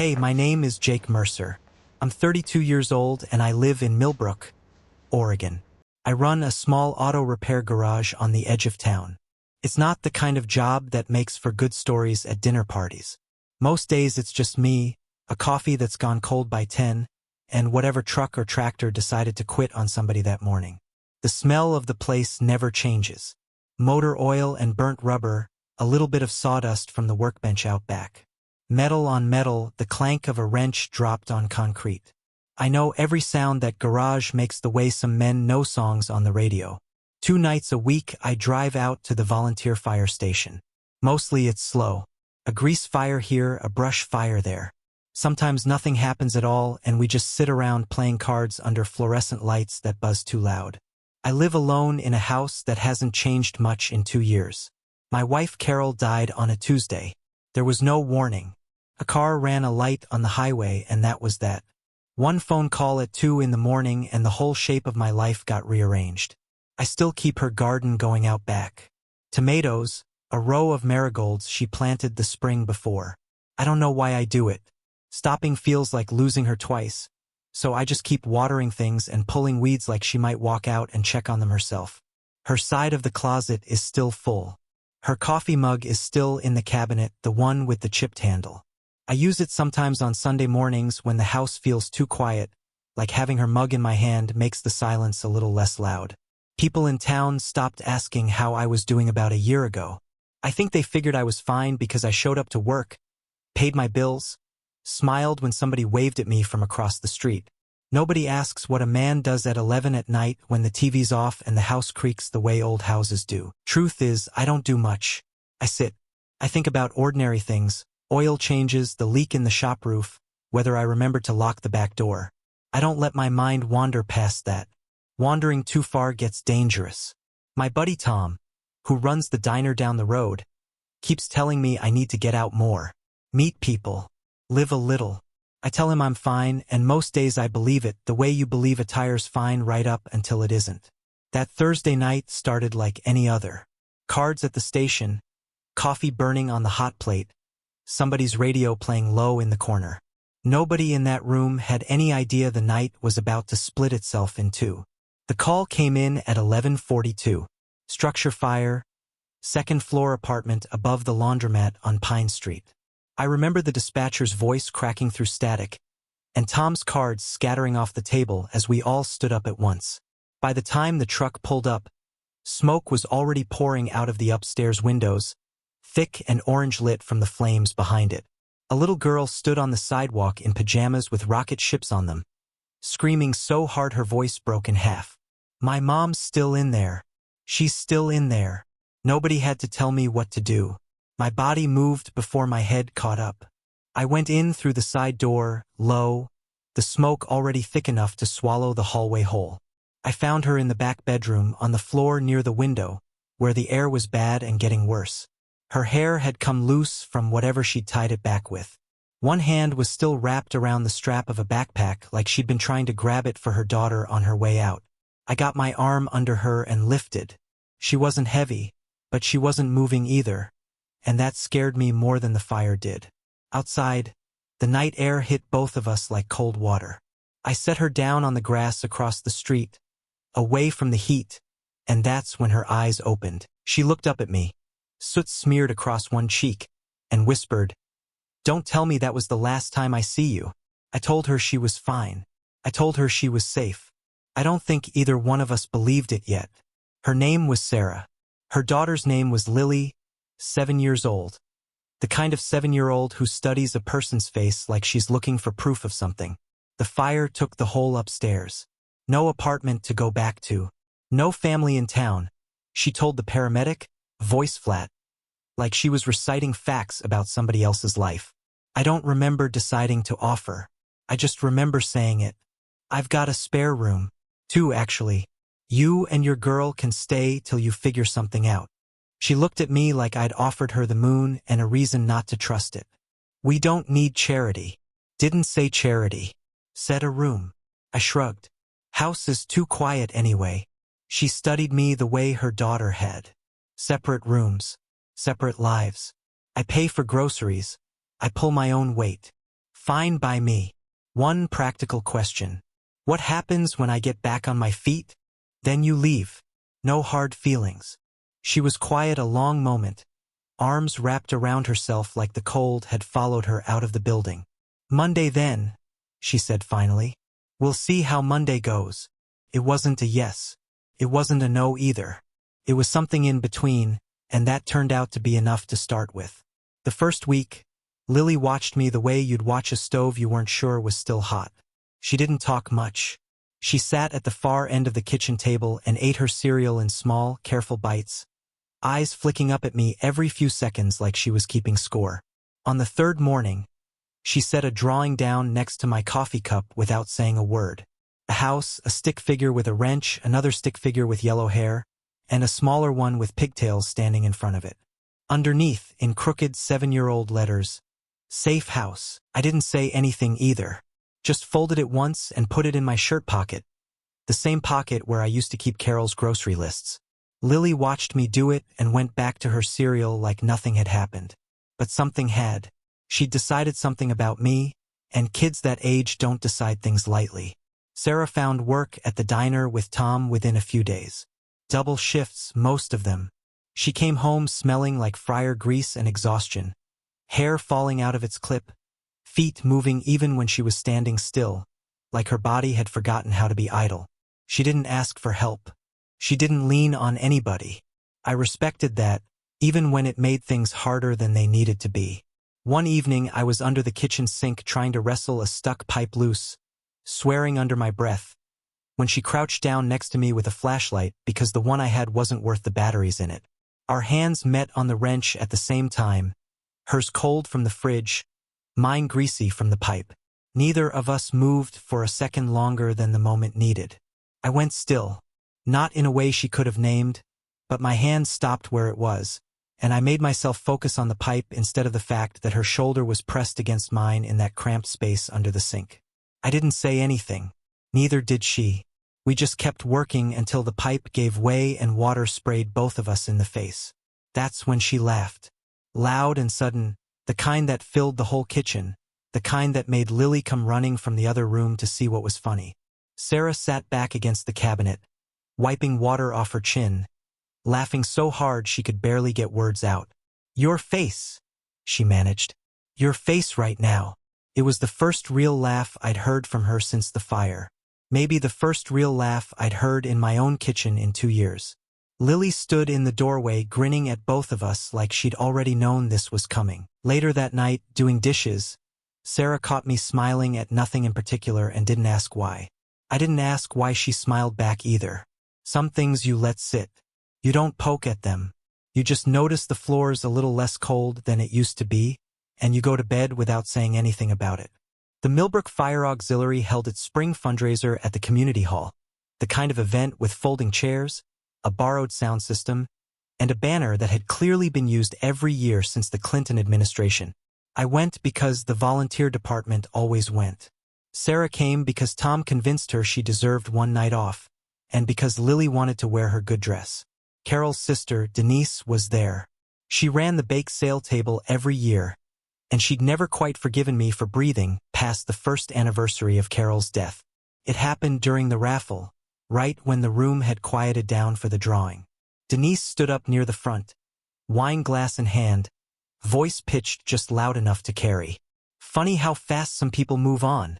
Hey, my name is Jake Mercer. I'm 32 years old and I live in Millbrook, Oregon. I run a small auto repair garage on the edge of town. It's not the kind of job that makes for good stories at dinner parties. Most days it's just me, a coffee that's gone cold by 10, and whatever truck or tractor decided to quit on somebody that morning. The smell of the place never changes. Motor oil and burnt rubber, a little bit of sawdust from the workbench out back. Metal on metal, the clank of a wrench dropped on concrete. I know every sound that garage makes the way some men know songs on the radio. 2 nights a week I drive out to the volunteer fire station. Mostly it's slow. A grease fire here, a brush fire there. Sometimes nothing happens at all and we just sit around playing cards under fluorescent lights that buzz too loud. I live alone in a house that hasn't changed much in 2 years. My wife Carol died on a Tuesday. There was no warning. A car ran a light on the highway and that was that. One phone call at 2 in the morning and the whole shape of my life got rearranged. I still keep her garden going out back. Tomatoes, a row of marigolds she planted the spring before. I don't know why I do it. Stopping feels like losing her twice. So I just keep watering things and pulling weeds like she might walk out and check on them herself. Her side of the closet is still full. Her coffee mug is still in the cabinet, the one with the chipped handle. I use it sometimes on Sunday mornings when the house feels too quiet, like having her mug in my hand makes the silence a little less loud. People in town stopped asking how I was doing about a year ago. I think they figured I was fine because I showed up to work, paid my bills, smiled when somebody waved at me from across the street. Nobody asks what a man does at 11 at night when the TV's off and the house creaks the way old houses do. Truth is, I don't do much. I sit. I think about ordinary things. Oil changes, the leak in the shop roof, whether I remember to lock the back door. I don't let my mind wander past that. Wandering too far gets dangerous. My buddy Tom, who runs the diner down the road, keeps telling me I need to get out more. Meet people. Live a little. I tell him I'm fine, and most days I believe it, the way you believe a tire's fine right up until it isn't. That Thursday night started like any other. Cards at the station, coffee burning on the hot plate, somebody's radio playing low in the corner. Nobody in that room had any idea the night was about to split itself in two. The call came in at 11:42. Structure fire, second floor apartment above the laundromat on Pine Street. I remember the dispatcher's voice cracking through static, and Tom's cards scattering off the table as we all stood up at once. By the time the truck pulled up, smoke was already pouring out of the upstairs windows, thick and orange lit from the flames behind it. A little girl stood on the sidewalk in pajamas with rocket ships on them, screaming so hard her voice broke in half. My mom's still in there. She's still in there. Nobody had to tell me what to do. My body moved before my head caught up. I went in through the side door, low, the smoke already thick enough to swallow the hallway whole. I found her in the back bedroom on the floor near the window, where the air was bad and getting worse. Her hair had come loose from whatever she'd tied it back with. One hand was still wrapped around the strap of a backpack like she'd been trying to grab it for her daughter on her way out. I got my arm under her and lifted. She wasn't heavy, but she wasn't moving either, and that scared me more than the fire did. Outside, the night air hit both of us like cold water. I set her down on the grass across the street, away from the heat, and that's when her eyes opened. She looked up at me, soot smeared across one cheek, and whispered, "Don't tell me that was the last time I see you." I told her she was fine. I told her she was safe. I don't think either one of us believed it yet. Her name was Sarah. Her daughter's name was Lily, 7 years old. The kind of 7-year-old who studies a person's face like she's looking for proof of something. The fire took the whole upstairs. No apartment to go back to. No family in town. She told the paramedic, voice flat, like she was reciting facts about somebody else's life. I don't remember deciding to offer. I just remember saying it. "I've got a spare room. 2, actually. You and your girl can stay till you figure something out." She looked at me like I'd offered her the moon and a reason not to trust it. "We don't need charity." Didn't say charity. Said a room. I shrugged. House is too quiet anyway. She studied me the way her daughter had. Separate rooms. Separate lives. I pay for groceries. I pull my own weight. Fine by me. One practical question. What happens when I get back on my feet? Then you leave. No hard feelings. She was quiet a long moment, arms wrapped around herself like the cold had followed her out of the building. Monday then, she said finally. We'll see how Monday goes. It wasn't a yes. It wasn't a no either. It was something in between, and that turned out to be enough to start with. The first week, Lily watched me the way you'd watch a stove you weren't sure was still hot. She didn't talk much. She sat at the far end of the kitchen table and ate her cereal in small, careful bites, eyes flicking up at me every few seconds like she was keeping score. On the third morning, she set a drawing down next to my coffee cup without saying a word. A house, a stick figure with a wrench, another stick figure with yellow hair, and a smaller one with pigtails standing in front of it. Underneath, in crooked 7-year-old letters, Safe House. I didn't say anything either. Just folded it once and put it in my shirt pocket, the same pocket where I used to keep Carol's grocery lists. Lily watched me do it and went back to her cereal like nothing had happened. But something had. She'd decided something about me, and kids that age don't decide things lightly. Sarah found work at the diner with Tom within a few days. Double shifts, most of them. She came home smelling like fryer grease and exhaustion, hair falling out of its clip, feet moving even when she was standing still, like her body had forgotten how to be idle. She didn't ask for help. She didn't lean on anybody. I respected that, even when it made things harder than they needed to be. One evening I was under the kitchen sink trying to wrestle a stuck pipe loose, swearing under my breath, when she crouched down next to me with a flashlight because the one I had wasn't worth the batteries in it. Our hands met on the wrench at the same time, hers cold from the fridge, mine greasy from the pipe. Neither of us moved for a second longer than the moment needed. I went still, not in a way she could have named, but my hand stopped where it was, and I made myself focus on the pipe instead of the fact that her shoulder was pressed against mine in that cramped space under the sink. I didn't say anything. Neither did she. We just kept working until the pipe gave way and water sprayed both of us in the face. That's when she laughed. Loud and sudden, the kind that filled the whole kitchen, the kind that made Lily come running from the other room to see what was funny. Sarah sat back against the cabinet, wiping water off her chin, laughing so hard she could barely get words out. Your face, she managed. Your face right now. It was the first real laugh I'd heard from her since the fire. Maybe the first real laugh I'd heard in my own kitchen in 2 years. Lily stood in the doorway grinning at both of us like she'd already known this was coming. Later that night, doing dishes, Sarah caught me smiling at nothing in particular and didn't ask why. I didn't ask why she smiled back either. Some things you let sit. You don't poke at them. You just notice the floor's a little less cold than it used to be, and you go to bed without saying anything about it. The Millbrook Fire Auxiliary held its spring fundraiser at the community hall, the kind of event with folding chairs, a borrowed sound system, and a banner that had clearly been used every year since the Clinton administration. I went because the volunteer department always went. Sarah came because Tom convinced her she deserved one night off, and because Lily wanted to wear her good dress. Carol's sister, Denise, was there. She ran the bake sale table every year, and she'd never quite forgiven me for breathing past the first anniversary of Carol's death. It happened during the raffle, right when the room had quieted down for the drawing. Denise stood up near the front, wine glass in hand, voice pitched just loud enough to carry. Funny how fast some people move on,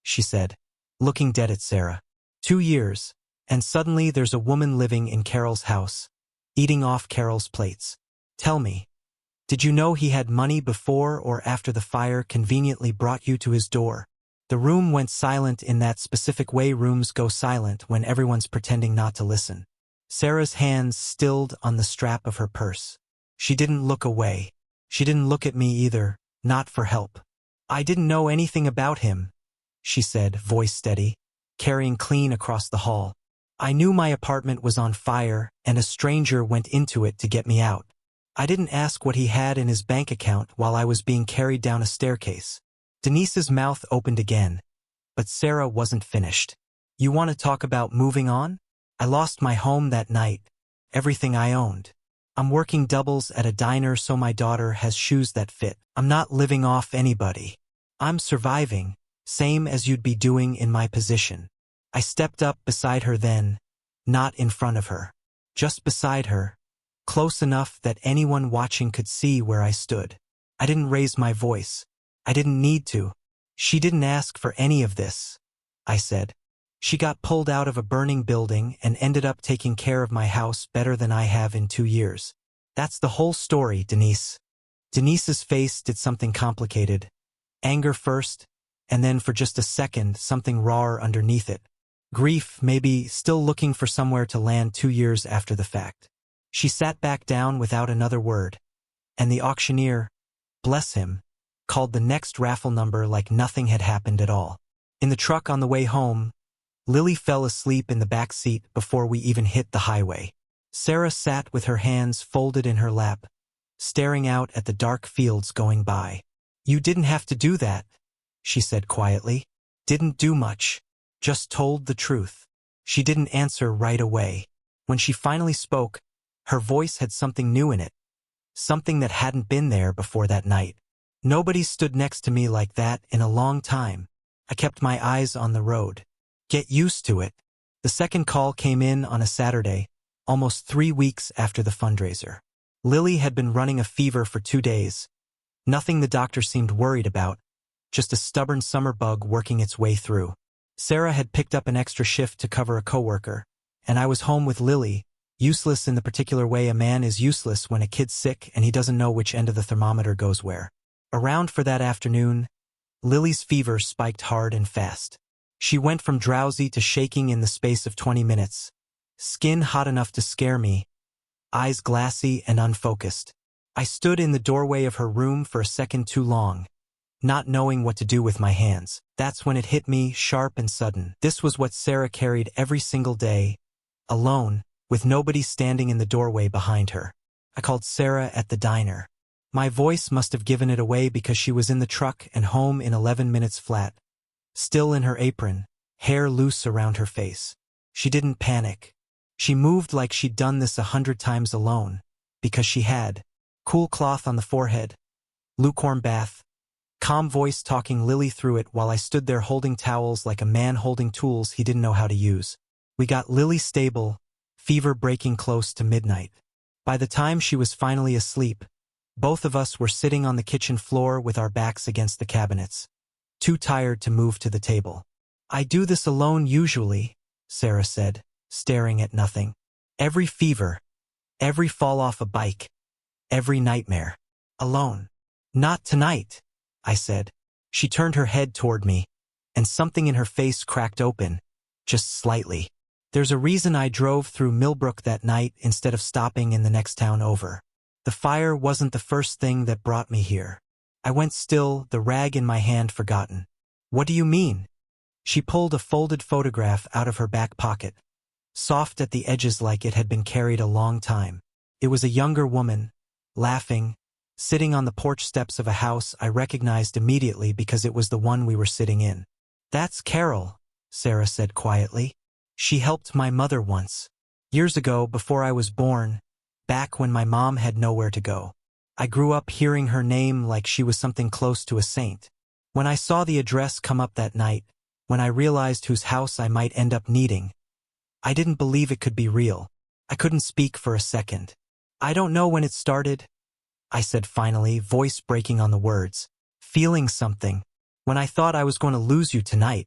she said, looking dead at Sarah. 2 years, and suddenly there's a woman living in Carol's house, eating off Carol's plates. Tell me, did you know he had money before or after the fire conveniently brought you to his door? The room went silent in that specific way rooms go silent when everyone's pretending not to listen. Sarah's hands stilled on the strap of her purse. She didn't look away. She didn't look at me either, not for help. I didn't know anything about him, she said, voice steady, carrying clean across the hall. I knew my apartment was on fire and a stranger went into it to get me out. I didn't ask what he had in his bank account while I was being carried down a staircase. Denise's mouth opened again, but Sarah wasn't finished. You want to talk about moving on? I lost my home that night, everything I owned. I'm working doubles at a diner so my daughter has shoes that fit. I'm not living off anybody. I'm surviving, same as you'd be doing in my position. I stepped up beside her then, not in front of her. Just beside her, close enough that anyone watching could see where I stood. I didn't raise my voice. I didn't need to. She didn't ask for any of this, I said. She got pulled out of a burning building and ended up taking care of my house better than I have in 2 years. That's the whole story, Denise. Denise's face did something complicated. Anger first, and then for just a second, something rawer underneath it. Grief, maybe, still looking for somewhere to land 2 years after the fact. She sat back down without another word, and the auctioneer, bless him, called the next raffle number like nothing had happened at all. In the truck on the way home, Lily fell asleep in the back seat before we even hit the highway. Sarah sat with her hands folded in her lap, staring out at the dark fields going by. You didn't have to do that, she said quietly. Didn't do much. Just told the truth. She didn't answer right away. When she finally spoke, her voice had something new in it. Something that hadn't been there before that night. Nobody stood next to me like that in a long time. I kept my eyes on the road. Get used to it. The second call came in on a Saturday, almost 3 weeks after the fundraiser. Lily had been running a fever for 2 days. Nothing the doctor seemed worried about, just a stubborn summer bug working its way through. Sarah had picked up an extra shift to cover a coworker, and I was home with Lily, useless in the particular way a man is useless when a kid's sick and he doesn't know which end of the thermometer goes where. Around for that afternoon, Lily's fever spiked hard and fast. She went from drowsy to shaking in the space of 20 minutes. Skin hot enough to scare me, eyes glassy and unfocused. I stood in the doorway of her room for a second too long, not knowing what to do with my hands. That's when it hit me, sharp and sudden. This was what Sarah carried every single day, alone, with nobody standing in the doorway behind her. I called Sarah at the diner. My voice must have given it away because she was in the truck and home in 11 minutes flat. Still in her apron, hair loose around her face. She didn't panic. She moved like she'd done this 100 times alone, because she had. Cool cloth on the forehead, lukewarm bath, calm voice talking Lily through it while I stood there holding towels like a man holding tools he didn't know how to use. We got Lily stable, fever breaking close to midnight. By the time she was finally asleep, both of us were sitting on the kitchen floor with our backs against the cabinets, too tired to move to the table. I do this alone usually, Sarah said, staring at nothing. Every fever, every fall off a bike, every nightmare. Alone. Not tonight, I said. She turned her head toward me, and something in her face cracked open, just slightly. There's a reason I drove through Millbrook that night instead of stopping in the next town over. The fire wasn't the first thing that brought me here. I went still, the rag in my hand forgotten. What do you mean? She pulled a folded photograph out of her back pocket, soft at the edges like it had been carried a long time. It was a younger woman, laughing, sitting on the porch steps of a house I recognized immediately because it was the one we were sitting in. That's Carol, Sarah said quietly. She helped my mother once. Years ago, before I was born, back when my mom had nowhere to go. I grew up hearing her name like she was something close to a saint. When I saw the address come up that night, when I realized whose house I might end up needing, I didn't believe it could be real. I couldn't speak for a second. I don't know when it started, I said finally, voice breaking on the words. Feeling something. When I thought I was going to lose you tonight.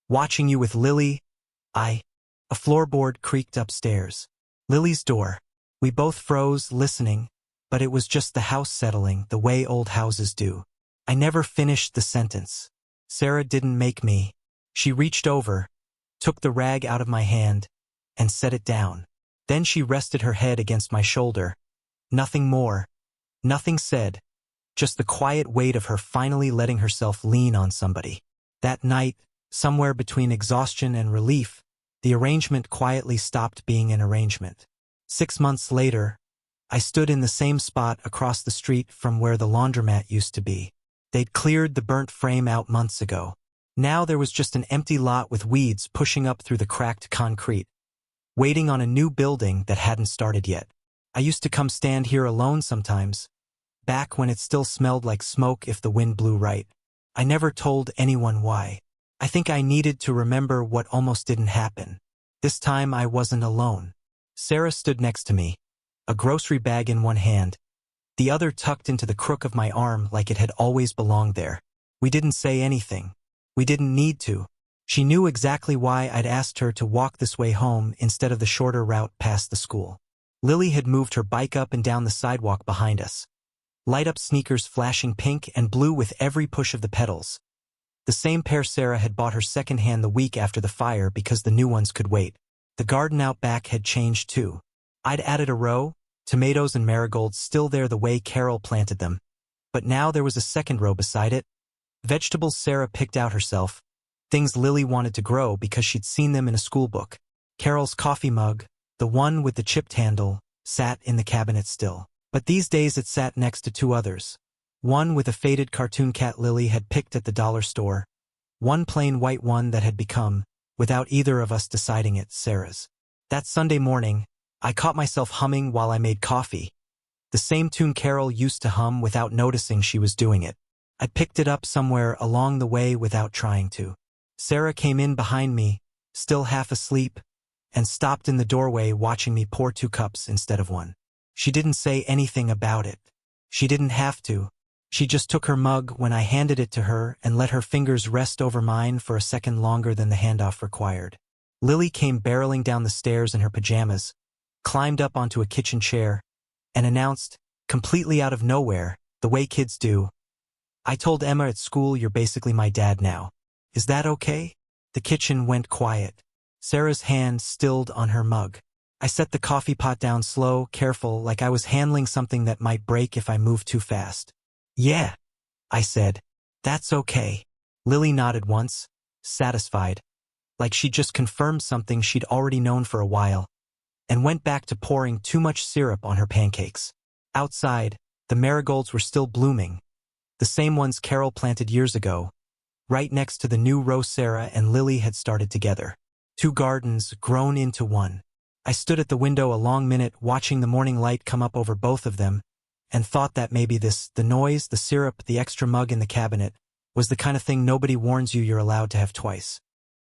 Watching you with Lily, A floorboard creaked upstairs. Lily's door. We both froze, listening, but it was just the house settling, the way old houses do. I never finished the sentence. Sarah didn't make me. She reached over, took the rag out of my hand, and set it down. Then she rested her head against my shoulder. Nothing more. Nothing said. Just the quiet weight of her finally letting herself lean on somebody. That night, somewhere between exhaustion and relief, the arrangement quietly stopped being an arrangement. 6 months later, I stood in the same spot across the street from where the laundromat used to be. They'd cleared the burnt frame out months ago. Now there was just an empty lot with weeds pushing up through the cracked concrete, waiting on a new building that hadn't started yet. I used to come stand here alone sometimes, back when it still smelled like smoke if the wind blew right. I never told anyone why. I think I needed to remember what almost didn't happen. This time I wasn't alone. Sarah stood next to me, a grocery bag in one hand, the other tucked into the crook of my arm like it had always belonged there. We didn't say anything. We didn't need to. She knew exactly why I'd asked her to walk this way home instead of the shorter route past the school. Lily had moved her bike up and down the sidewalk behind us, light-up sneakers flashing pink and blue with every push of the pedals. The same pair Sarah had bought her secondhand the week after the fire because the new ones could wait. The garden out back had changed too. I'd added a row, tomatoes and marigolds still there the way Carol planted them. But now there was a second row beside it. Vegetables Sarah picked out herself, things Lily wanted to grow because she'd seen them in a school book. Carol's coffee mug, the one with the chipped handle, sat in the cabinet still. But these days it sat next to two others. One with a faded cartoon cat Lily had picked at the dollar store, one plain white one that had become, without either of us deciding it, Sarah's. That Sunday morning, I caught myself humming while I made coffee, the same tune Carol used to hum without noticing she was doing it. I picked it up somewhere along the way without trying to. Sarah came in behind me, still half asleep, and stopped in the doorway watching me pour 2 cups instead of 1. She didn't say anything about it. She didn't have to. She just took her mug when I handed it to her and let her fingers rest over mine for a second longer than the handoff required. Lily came barreling down the stairs in her pajamas, climbed up onto a kitchen chair, and announced, completely out of nowhere, the way kids do, "I told Emma at school you're basically my dad now. Is that okay?" The kitchen went quiet. Sarah's hand stilled on her mug. I set the coffee pot down slow, careful, like I was handling something that might break if I moved too fast. "Yeah," I said. "That's okay." Lily nodded once, satisfied, like she'd just confirmed something she'd already known for a while, and went back to pouring too much syrup on her pancakes. Outside, the marigolds were still blooming, the same ones Carol planted years ago, right next to the new row Sarah and Lily had started together. 2 gardens grown into one. I stood at the window a long minute watching the morning light come up over both of them, and thought that maybe the noise, the syrup, the extra mug in the cabinet, was the kind of thing nobody warns you you're allowed to have twice.